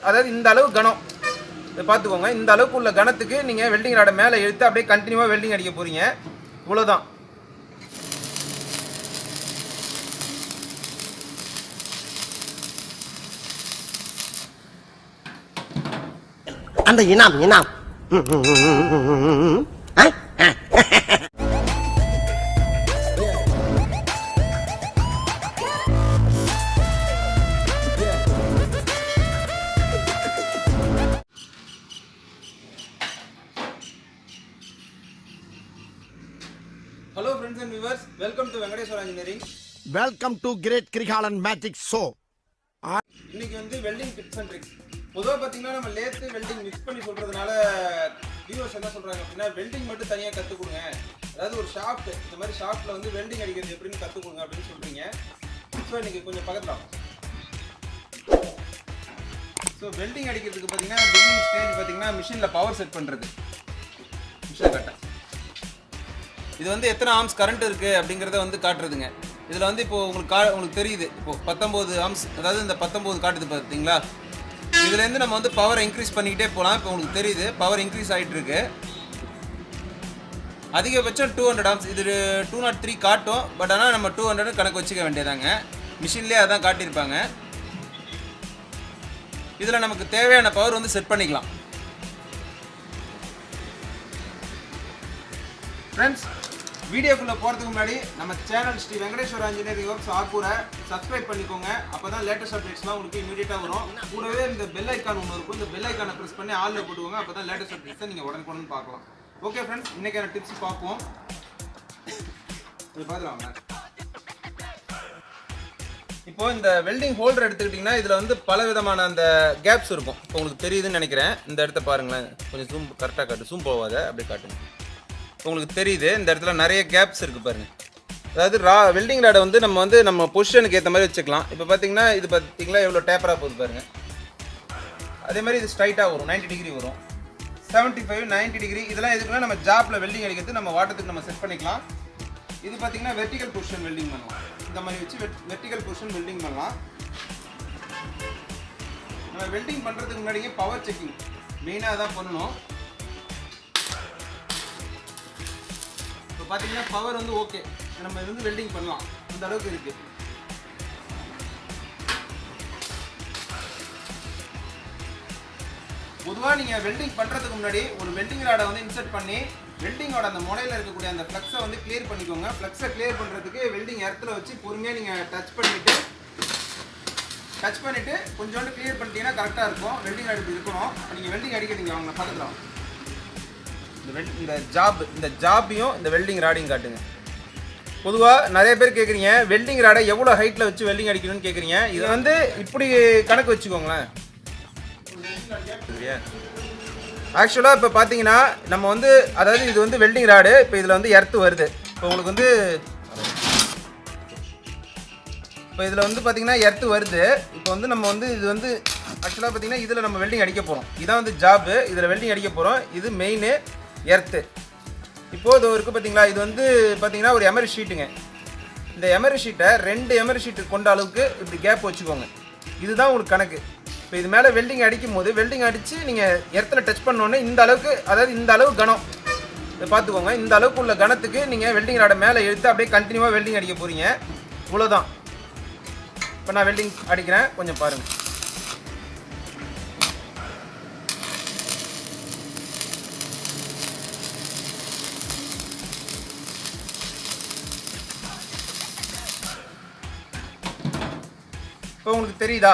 அதாவது இந்த அளவு கனம் இதை பார்த்துக்கோங்க. இந்த அளவுக்கு உள்ள கனத்துக்கு நீங்கள் வெல்டிங் ராடை மேலே இழுத்து அப்படியே கண்டினியூவாக வெல்டிங் அடிக்க போகிறீங்க. இவ்வளோதான். அந்த இனாம் Hello friends and viewers, welcome to Venkateswara Engineering. Welcome to Great Krigalan Magic Show. இன்னைக்கு வந்து வெல்டிங் டிப்ஸ் அண்ட் ட்ரிக்ஸ். பொதுவாக பார்த்தீங்கன்னா நம்ம லேத்து வெல்டிங் மிக்ஸ் பண்ணி சொல்கிறதுனால வியூவர்ஸ் என்ன சொல்கிறாங்க அப்படின்னா வெல்டிங் மட்டும் தனியாக கற்றுக் கொடுங்க, அதாவது ஒரு ஷாஃப்ட் இந்த மாதிரி ஷாஃப்ட்டில் வந்து வெல்டிங் அடிக்கிறது எப்படின்னு கற்றுக் கொடுங்க அப்படின்னு சொல்கிறீங்க. ஸோ இன்றைக்கி கொஞ்சம் பக்கத்தில். ஸோ வெல்டிங் அடிக்கிறதுக்கு பார்த்தீங்கன்னா பிகினிங் ஸ்டேஜ் பார்த்தீங்கன்னா மிஷினில் பவர் செட் பண்ணுறது. மிஷினை கட்ட இது வந்து எத்தனை ஆம்ஸ் கரண்ட் இருக்குது அப்படிங்கிறத வந்து காட்டுறதுங்க. இதில் வந்து இப்போது உங்களுக்கு தெரியுது, இப்போது 19 ஆம்ஸ், அதாவது இந்த 19 காட்டுது பார்த்தீங்களா. இதுலேருந்து நம்ம வந்து பவர் இன்க்ரீஸ் பண்ணிக்கிட்டே போகலாம். இப்போ உங்களுக்கு தெரியுது பவர் இன்க்ரீஸ் ஆகிட்டு இருக்கு. அதிகபட்சம் 200 ஆம்ஸ், இது 203 காட்டும். பட் ஆனால் நம்ம 200 கணக்கு வச்சுக்க வேண்டியதாங்க. மிஷின்லேயே அதான் காட்டியிருப்பாங்க. இதில் நமக்கு தேவையான பவர் வந்து செட் பண்ணிக்கலாம். ஃப்ரெண்ட்ஸ், வீடியோக்குள்ளே போகிறதுக்கு முன்னாடி நம்ம channel Shri Venkateswara engineering works ஆக்கூரை சப்ஸ்கிரைப் பண்ணிக்கோங்க. அப்போ தான் லேட்டஸ்ட் அப்டேட்ஸ்லாம் உங்களுக்கு இமீடியட்டாக வரும். கூடவே இந்த பெல் ஐக்கான் ஒன்று இருக்கும், இந்த பெல் ஐக்கானை ப்ரெஸ் பண்ணி ஆளில் போட்டுக்கோங்க. அப்போ தான் லேட்டஸ்ட் அப்டேட்ஸை நீங்கள் உடனுக்குடன் பார்க்கலாம். ஓகே ஃப்ரெண்ட்ஸ், இன்றைக்கான டிப்ஸ் பார்ப்போம். இது பார்த்துருவாங்க. இப்போ இந்த வெல்டிங் ஹோல்டர் எடுத்துக்கிட்டிங்கன்னா இதில் வந்து பல விதமான அந்த கேப்ஸ் இருக்கும். இப்போ உங்களுக்கு தெரியுதுன்னு நினைக்கிறேன். இந்த இடத்த பாருங்களேன், கொஞ்சம் ஜூம் கரெக்டாக காட்டு, ஜூம் போகாத அப்படியே காட்டுங்க. உங்களுக்கு தெரியுது இந்த இடத்துல நிறைய கேப்ஸ் இருக்குது பாருங்கள். அதாவது வெல்டிங் ராடை வந்து நம்ம பொசிஷனுக்கு ஏற்ற மாதிரி வச்சுக்கலாம். இப்போ பார்த்தீங்கன்னா இது பார்த்தீங்களா எவ்வளோ டேப்பராக போகுது பாருங்கள். அதே மாதிரி இது ஸ்ட்ரைட்டாக வரும், 90 டிகிரி வரும், 75 90 டிகிரி. இதெல்லாம் எதுக்குன்னா நம்ம ஜாப்பில் வெல்டிங் அடிக்கிறது நம்ம வாட்டத்துக்கு நம்ம செட் பண்ணிக்கலாம். இது பார்த்தீங்கன்னா வெர்டிகல் பொசிஷன் வெல்டிங் பண்ணலாம். இந்த மாதிரி வச்சு வெர்டிகல் பொசிஷன் வெல்டிங் பண்ணலாம். நம்ம வெல்டிங் பண்ணுறதுக்கு முன்னாடியே பவர் செக்கிங் மெயினாக தான் பண்ணணும். இப்போ பார்த்தீங்கன்னா பவர் வந்து ஓகே, நம்ம இது வந்து வெல்டிங் பண்ணலாம், இந்த அளவுக்கு இருக்குது. பொதுவாக நீங்கள் வெல்டிங் பண்ணுறதுக்கு முன்னாடி ஒரு வெல்டிங் ராடை வந்து இன்சர்ட் பண்ணி வெல்டிங்கோட அந்த முனையில் இருக்கக்கூடிய அந்த ஃப்ளக்ஸை வந்து கிளியர் பண்ணிக்கோங்க. ஃப்ளக்ஸை கிளியர் பண்ணுறதுக்கு வெல்டிங் இடத்துல வச்சு பொறுமையாக நீங்கள் டச் பண்ணிவிட்டு கொஞ்சோண்டு கிளியர் பண்ணிட்டீங்கன்னா கரெக்டாக இருக்கும். வெல்டிங் ராடு இப்படி இருக்கணும். நீங்கள் வெல்டிங் அடிக்கிறீங்க அவங்க பக்கத்தில் இந்த ஜாப்பையும் இந்த வெல்டிங் ராடையும் காட்டுங்க. பொதுவாக நிறைய பேர் கேட்குறீங்க வெல்டிங் ராடை எவ்வளோ ஹைட்டில் வச்சு வெல்டிங் அடிக்கணும்னு கேட்குறீங்க. இது வந்து இப்படி கணக்கு வச்சுக்கோங்களேன். ஆக்சுவலாக இப்போ பார்த்தீங்கன்னா நம்ம வந்து அதாவது இது வந்து வெல்டிங் ராடு. இப்போ இதில் வந்து எர்த்து வருது. இப்போ உங்களுக்கு வந்து இப்போ இதில் வந்து பார்த்தீங்கன்னா எர்த்து வருது. இப்போ வந்து நம்ம வந்து இது வந்து ஆக்சுவலாக பார்த்தீங்கன்னா இதில் நம்ம வெல்டிங் அடிக்க போகிறோம். இதான் வந்து ஜாப்பு, இதில் வெல்டிங் அடிக்க போகிறோம். இது மெயின் எர்த்து. இப்போது இது இருக்குது பார்த்தீங்களா, இது வந்து பார்த்தீங்கன்னா ஒரு எமரி ஷீட்டுங்க. இந்த எமரி ஷீட்டை 2 எமரி ஷீட்டு கொண்ட அளவுக்கு இப்படி கேப் வச்சுக்கோங்க. இதுதான் உங்களுக்கு கணக்கு. இப்போ இது மேலே வெல்டிங் அடிக்கும் போது வெல்டிங் அடித்து நீங்கள் எர்த்தில் டச் பண்ணோன்னே இந்த அளவுக்கு, அதாவது இந்த அளவு கனம் இதை பார்த்துக்கோங்க. இந்த அளவுக்கு உள்ள கனத்துக்கு நீங்கள் வெல்டிங் ராடை மேலே இழுத்து அப்படியே கண்டினியூவாக வெல்டிங் அடிக்க போகிறீங்க. இவ்வளோதான். இப்போ நான் வெல்டிங் அடிக்கிறேன், கொஞ்சம் பாருங்கள். இப்போ உங்களுக்கு தெரியுதா?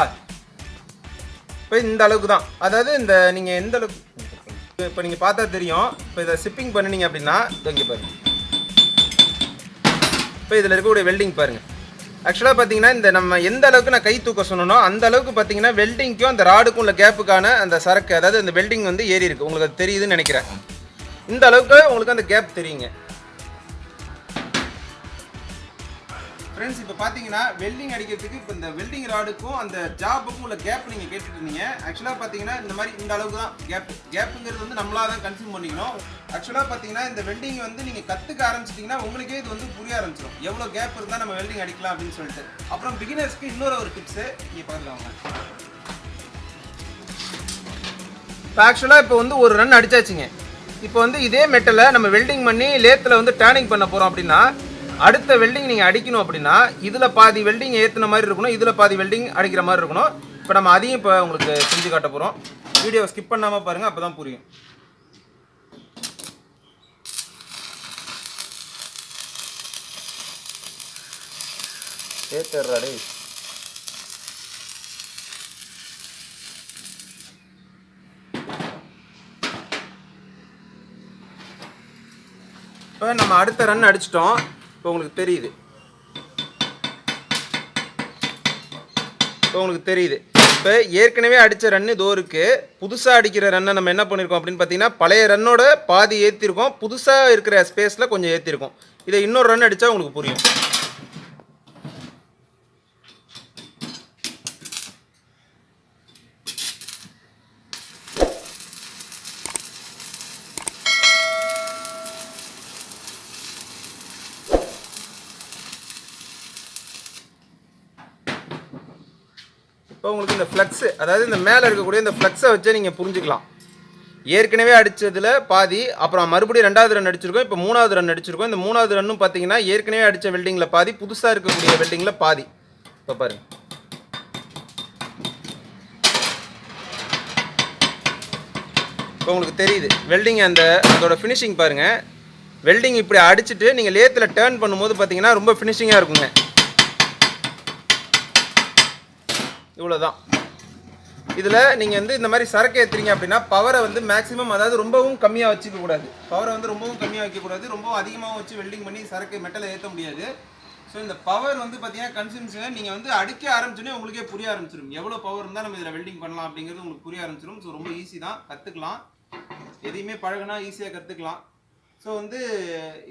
இப்போ இந்த அளவுக்கு தான், அதாவது இந்த நீங்கள் எந்த அளவுக்கு இப்போ நீங்கள் பார்த்தா தெரியும். இப்போ இதை சிப்பிங் பண்ணினீங்க அப்படின்னா இங்கே பாருங்கள். இப்போ இதில் இருக்கக்கூடிய வெல்டிங் பாருங்கள். ஆக்சுவலாக பார்த்தீங்கன்னா இந்த நம்ம எந்த அளவுக்கு நான் கை தூக்க சொன்னோனோ அந்த அளவுக்கு பார்த்தீங்கன்னா வெல்டிங்க்கும் அந்த ராடுக்கும் உள்ள கேப்புக்கான அந்த சரக்கு, அதாவது அந்த வெல்டிங் வந்து ஏறி இருக்குது. உங்களுக்கு அது தெரியுதுன்னு நினைக்கிறேன். இந்த அளவுக்கு உங்களுக்கு அந்த கேப் தெரியுங்க. ஃப்ரெண்ட்ஸ், இப்போ பார்த்தீங்கன்னா வெல்டிங் அடிக்கிறதுக்கு இப்போ இந்த வெல்டிங் ராடுக்கும் அந்த ஜாபுக்கும் உள்ள கேப் நீங்கள் கேட்டுட்டு இருந்தீங்க. ஆக்சுவலாக பார்த்தீங்கன்னா இந்த மாதிரி இந்த அளவுக்கு தான் கேப்புங்கிறது வந்து நம்மளாக தான் கன்சியூம் பண்ணிக்கணும். ஆக்சுவலாக பார்த்தீங்கன்னா இந்த வெல்டிங் வந்து நீங்கள் கற்றுக்க ஆரம்பிச்சிட்டிங்கன்னா உங்களுக்கே இது வந்து புரிய ஆரம்பிச்சிடும், எவ்வளோ கேப் இருந்தால் நம்ம வெல்டிங் அடிக்கலாம் அப்படின்னு சொல்லிட்டு. அப்புறம் பிகினர்ஸ்க்கு இன்னொரு ஒரு டிப்ஸு நீங்கள் பார்த்துக்கோங்க. இப்போ ஆக்சுவலாக இப்போ வந்து ஒரு ரன் அடிச்சாச்சுங்க. இப்போ வந்து இதே மெட்டலை நம்ம வெல்டிங் பண்ணி லேத்தில் வந்து டேர்னிங் பண்ண போகிறோம் அப்படின்னா, அடுத்த வெல்டிங் நீங்கள் அடிக்கணும் அப்படின்னா இதில் பாதி வெல்டிங் ஏற்றுன மாதிரி இருக்கணும், இதில் பாதி வெல்டிங் அடிக்கிற மாதிரி இருக்கணும். இப்போ நம்ம அதையும் இப்போ உங்களுக்கு செஞ்சு காட்ட போகிறோம். வீடியோவை ஸ்கிப் பண்ணாமல் பாருங்கள், அப்போ தான் புரியும். ஏத்தர்றாடே. இப்போ நம்ம அடுத்த ரன் அடிச்சிட்டோம். இப்போ உங்களுக்கு தெரியுது. இப்போ ஏற்கனவே அடித்த ரன்னு இதோ இருக்குது. புதுசாக அடிக்கிற ரன்னை நம்ம என்ன பண்ணியிருக்கோம் அப்படின்னு பார்த்தீங்கன்னா, பழைய ரன்னோட பாதி ஏற்றிருக்கோம், புதுசாக இருக்கிற ஸ்பேஸில் கொஞ்சம் ஏற்றிருக்கோம். இதை இன்னொரு ரன் அடித்தா உங்களுக்கு புரியும். இப்போ உங்களுக்கு இந்த ஃப்ளக்ஸு, அதாவது இந்த மேலே இருக்கக்கூடிய இந்த ஃப்ளக்ஸை வச்சே நீங்கள் புரிஞ்சுக்கலாம். ஏற்கனவே அடித்ததில் பாதி, அப்புறம் மறுபடியும் 2வது ரன் அடிச்சிருக்கோம், இப்போ 3வது ரன் அடிச்சிருக்கோம். இந்த 3வது ரன்னும் பார்த்தீங்கன்னா ஏற்கனவே அடித்த வெல்டிங்கில் பாதி, புதுசாக இருக்கக்கூடிய வெல்டிங்கில் பாதி. இப்போ பாருங்க, இப்போ உங்களுக்கு தெரியுது வெல்டிங் அதோட ஃபினிஷிங் பாருங்கள். வெல்டிங் இப்படி அடிச்சுட்டு நீங்கள் லேத்தில் டேர்ன் பண்ணும்போது பார்த்தீங்கன்னா ரொம்ப ஃபினிஷிங்காக இருக்குங்க. இவ்வளோதான். இதில் நீங்கள் வந்து இந்த மாதிரி சரக்கு ஏற்றுறீங்க அப்படின்னா பவரை வந்து மேக்ஸிமம், அதாவது ரொம்பவும் கம்மியாக வச்சுக்கக்கூடாது. பவரை வந்து ரொம்பவும் கம்மியாக வைக்கக்கூடாது, ரொம்பவும் அதிகமாக வச்சு வெல்டிங் பண்ணி சரக்கு மெட்டலை ஏற்ற முடியாது. ஸோ இந்த பவர் வந்து பார்த்தீங்கன்னா கன்சியூம்ஷனை நீங்கள் வந்து அடிக்க ஆரம்பிச்சோன்னே உங்களுக்கே புரிய ஆரம்பிச்சிடும். எவ்வளோ பவர் இருந்தால் நம்ம இதில் வெல்டிங் பண்ணலாம் அப்படிங்கிறது உங்களுக்கு புரிய ஆரம்பிச்சிடும். ஸோ ரொம்ப ஈஸி தான், கற்றுக்கலாம். எதையுமே பழகினா ஈஸியாக கற்றுக்கலாம். ஸோ வந்து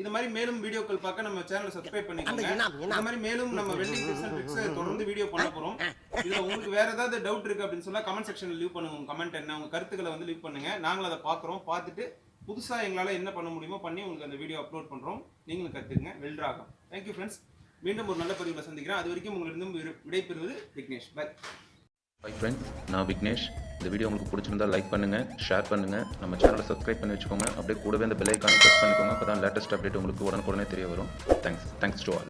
இது மாதிரி மேலும் வீடியோக்கள் பார்க்க நம்ம சேனலை சப்ஸ்கிரைப் பண்ணிக்கோங்க. இந்த மாதிரி மேலும் நம்ம வெல்டிங் டிப்ஸ் அண்ட் ட்ரிக்ஸை தொடர்ந்து வீடியோ பண்ண போகிறோம். இதில் உங்களுக்கு வேறு ஏதாவது டவுட் இருக்குது அப்படின்னு சொன்னால் கமெண்ட் செக்ஷனில் லீவ் பண்ணுங்க. உங்கள் கமெண்ட் என்ன, உங்கள் கருத்துக்களை வந்து லீவ் பண்ணுங்கள். நாங்களும் அதை பார்க்குறோம். பார்த்துட்டு புதுசாக எங்களால் என்ன பண்ண முடியுமோ பண்ணி உங்களுக்கு அந்த வீடியோ அப்லோட் பண்ணுறோம். நீங்களும் கற்றுக்குங்க, வெல்டராகும். Thank you friends. மீண்டும் ஒரு நல்ல பதிவில் சந்திக்கிறேன். அது வரைக்கும் உங்களிடம் விடைபெறுவது விக்னேஷ். பை. ஹாய் ஃப்ரெண்ட், நான் விக்னேஷ். இந்த வீடியோ உங்களுக்கு பிடிச்சிருந்தால் லைக் பண்ணுங்கள், ஷேர் பண்ணுங்கள், நம்ம சேனலை சப்ஸ்கிரைப் பண்ணி வச்சுக்கோங்க. அப்படியே கூடவே அந்த பெல் ஐக்கானை ப்ரெஸ் பண்ணிக்கோங்க. அப்போ தான் லேட்டஸ்ட் அப்டேட் உங்களுக்கு உடனுக்குடனே தெரிய வரும். Thanks to all.